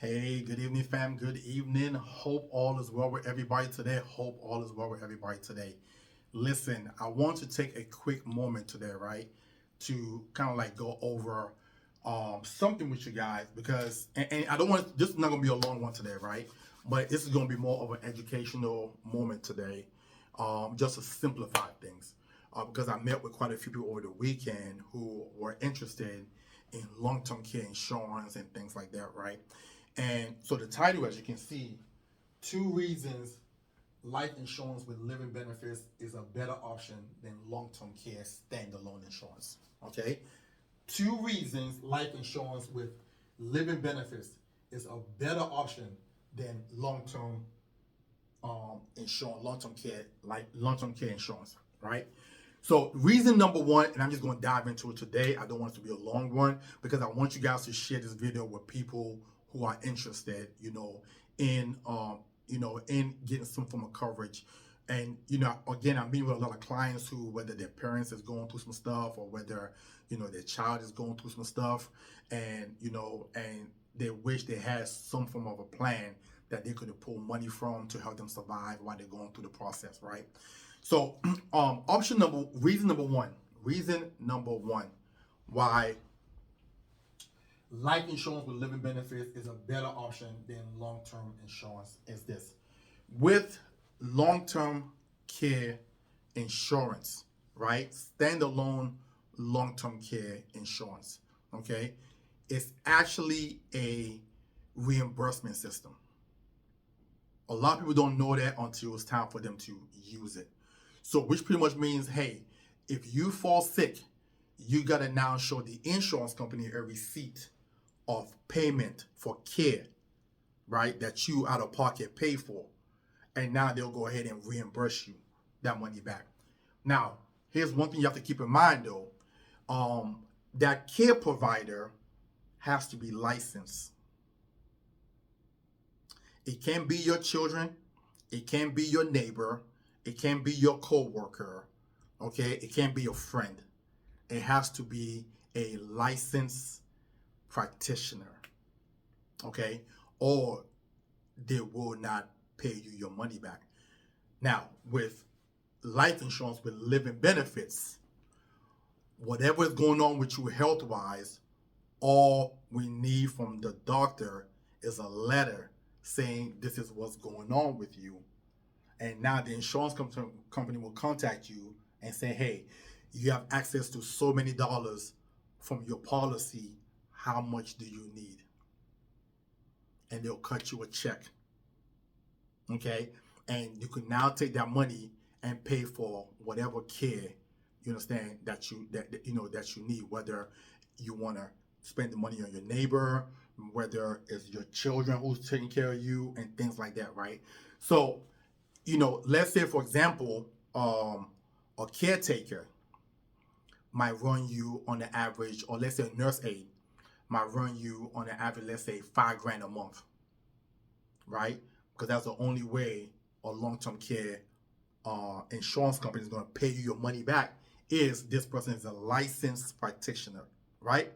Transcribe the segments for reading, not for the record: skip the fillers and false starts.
Hey, good evening, fam. Good evening. Hope all is well with everybody today. Hope all is well with everybody today. Listen, I want to take a quick moment today, right, to kind of like go over something with you guys because, and I don't want this is not going to be a long one today, right? But this is going to be more of an educational moment today, just to simplify things. Because I met with quite a few people over the weekend who were interested in long-term care insurance and things like that, right? And so the title, as you can see, 2 reasons life insurance with living benefits is a better option than long-term care standalone insurance. Okay? 2 reasons life insurance with living benefits is a better option than long-term care, like long-term care insurance, right? So reason number one, and I'm just going to dive into it today. I don't want it to be a long one because I want you guys to share this video with people who are interested, in getting some form of coverage. And again, I'm meeting with a lot of clients who, whether their parents is going through some stuff or whether their child is going through some stuff, and they wish they had some form of a plan that they could pull money from to help them survive while they're going through the process, right? So, reason number one, why life insurance with living benefits is a better option than long-term insurance is this. With long-term care insurance, right? Standalone long-term care insurance, okay? It's actually a reimbursement system. A lot of people don't know that until it's time for them to use it. So, which pretty much means, hey, if you fall sick, you gotta now show the insurance company a receipt of payment for care, right? That you out of pocket pay for. And now they'll go ahead and reimburse you that money back. Now, here's one thing you have to keep in mind though. That care provider has to be licensed. It can be your children, it can be your neighbor, it can be your coworker, okay? It can be your friend. It has to be a licensed practitioner, okay? Or they will not pay you your money back. Now, with life insurance with living benefits, whatever is going on with you health-wise, all we need from the doctor is a letter saying this is what's going on with you. And now the insurance company will contact you and say, hey, you have access to so many dollars from your policy. How much do you need? And they'll cut you a check. Okay? And you can now take that money and pay for whatever care you understand that you need, whether you want to spend the money on your neighbor, whether it's your children who's taking care of you, and things like that, right? So, let's say, for example, a caretaker might run you on the average, or let's say a nurse aide might run you on the average, let's say $5,000 a month, right? Because that's the only way a long-term care insurance company is going to pay you your money back is this person is a licensed practitioner, right?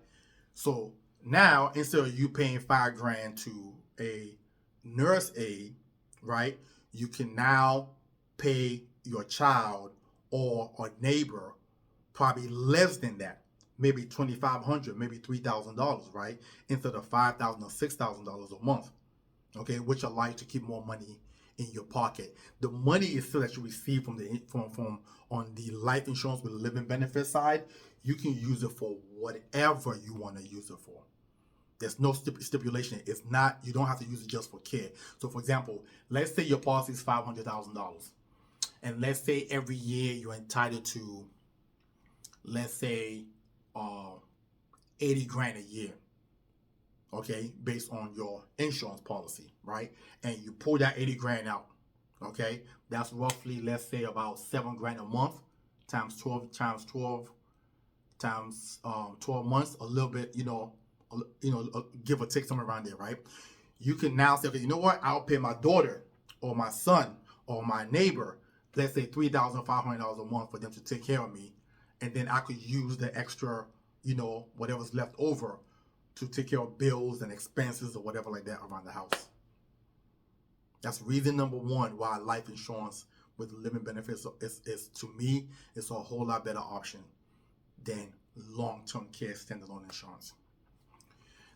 So now, instead of you paying $5,000 to a nurse aide, right, you can now pay your child or a neighbor probably less than that, maybe $2,500, maybe $3,000, right, instead of $5,000 or $6,000 a month, okay, which allows you to keep more money in your pocket. The money is still that you receive from on the life insurance with the living benefit side. You can use it for whatever you want to use it for. There's no stipulation. It's not, you don't have to use it just for care. So for example, let's say your policy is $500,000. And let's say every year you're entitled to, let's say, 80 grand a year. Okay, based on your insurance policy, right? And you pull that 80 grand out, okay? That's roughly, let's say, about $7,000 a month times 12 months, a little bit, give or take somewhere around there, right? You can now say, okay, you know what? I'll pay my daughter or my son or my neighbor, let's say $3,500 a month for them to take care of me. And then I could use the extra, whatever's left over to take care of bills and expenses or whatever like that around the house. That's reason number one why life insurance with living benefits is to me, it's a whole lot better option than long-term care standalone insurance.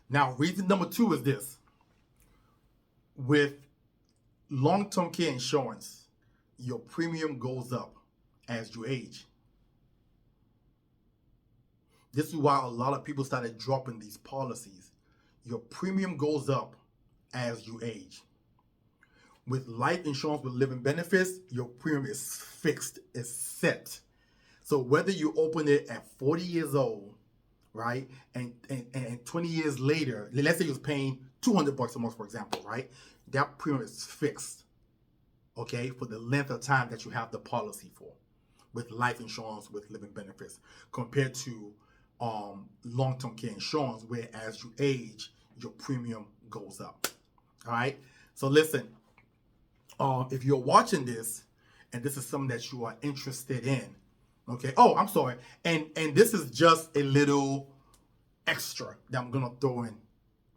Now, reason number two is this. With long-term care insurance, your premium goes up as you age. This is why a lot of people started dropping these policies. Your premium goes up as you age. With life insurance with living benefits, your premium is fixed, it's set. So whether you open it at 40 years old, right, and 20 years later, let's say you're paying $200 a month, for example, right, that premium is fixed, okay, for the length of time that you have the policy for, with life insurance with living benefits, compared to long-term care insurance, where as you age, your premium goes up. All right. So listen, if you're watching this and this is something that you are interested in, okay. Oh, I'm sorry. And this is just a little extra that I'm gonna throw in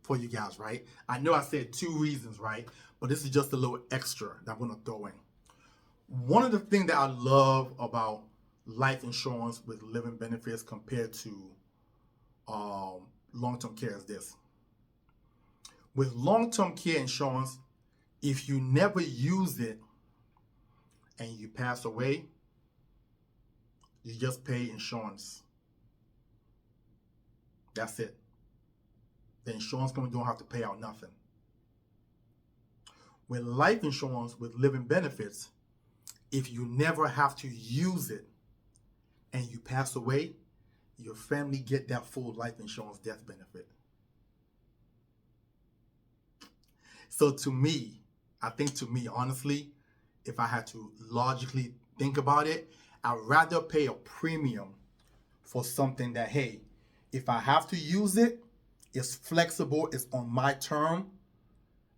for you guys, right? I know I said two reasons, right? But this is just a little extra that I'm gonna throw in. One of the things that I love about life insurance with living benefits compared to long-term care is this. With long-term care insurance, if you never use it and you pass away, you just pay insurance. That's it. The insurance company don't have to pay out nothing. With life insurance with living benefits, if you never have to use it and you pass away, your family get that full life insurance death benefit. So to me, I think to me, honestly, if I had to logically think about it, I'd rather pay a premium for something that, hey, if I have to use it, it's flexible, it's on my term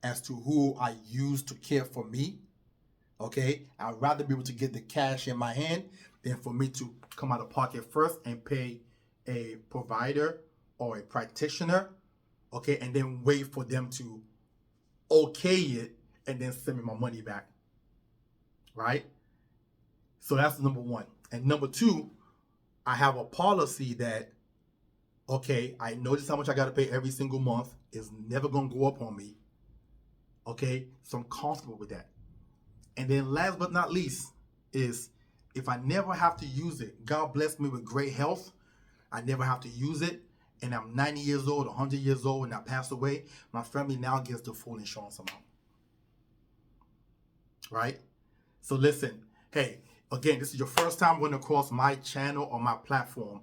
as to who I use to care for me. Okay, I'd rather be able to get the cash in my hand than for me to come out of pocket first and pay a provider or a practitioner, okay, and then wait for them to okay it and then send me my money back, right? So that's number one. And number two, I have a policy that, okay, I notice how much I got to pay every single month. It's never going to go up on me, okay? So I'm comfortable with that. And then last but not least is if I never have to use it, God bless me with great health, I never have to use it, and I'm 90 years old, 100 years old, and I pass away, my family now gets the full insurance amount. Right? So listen, hey, again, this is your first time running across my channel or my platform.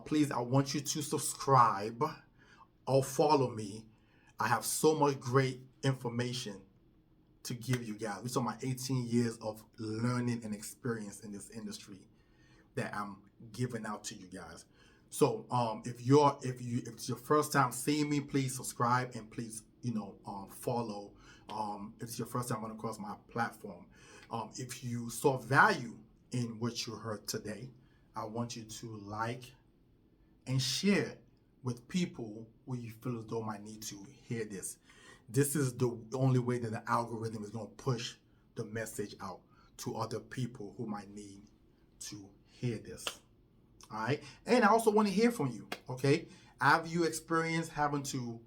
Please, I want you to subscribe or follow me. I have so much great information to give you guys. These are my 18 years of learning and experience in this industry that I'm giving out to you guys. So if it's your first time seeing me, please subscribe and please follow. If it's your first time running across my platform, if you saw value in what you heard today, I want you to like and share with people who you feel as though might need to hear this. This is the only way that the algorithm is going to push the message out to other people who might need to hear this. All right. And I also want to hear from you. Okay. Have you experienced having to,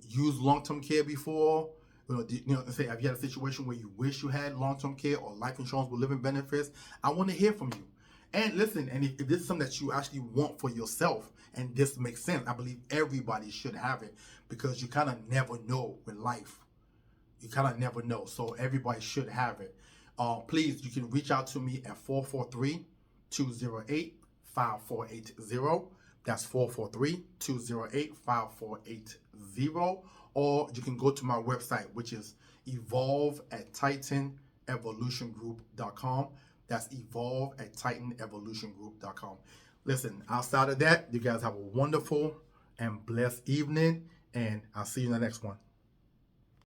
use long-term care before? Say, have you had a situation where you wish you had long-term care or life insurance with living benefits? I want to hear from you. And listen, and if this is something that you actually want for yourself, and this makes sense, I believe everybody should have it, because you kind of never know with life. You kind of never know. So everybody should have it. Please, you can reach out to me at 443-208-5480. That's 443-208-5480. Or you can go to my website, which is evolve@titanevolutiongroup.com. That's evolve@titanevolutiongroup.com. Listen, outside of that, you guys have a wonderful and blessed evening, and I'll see you in the next one.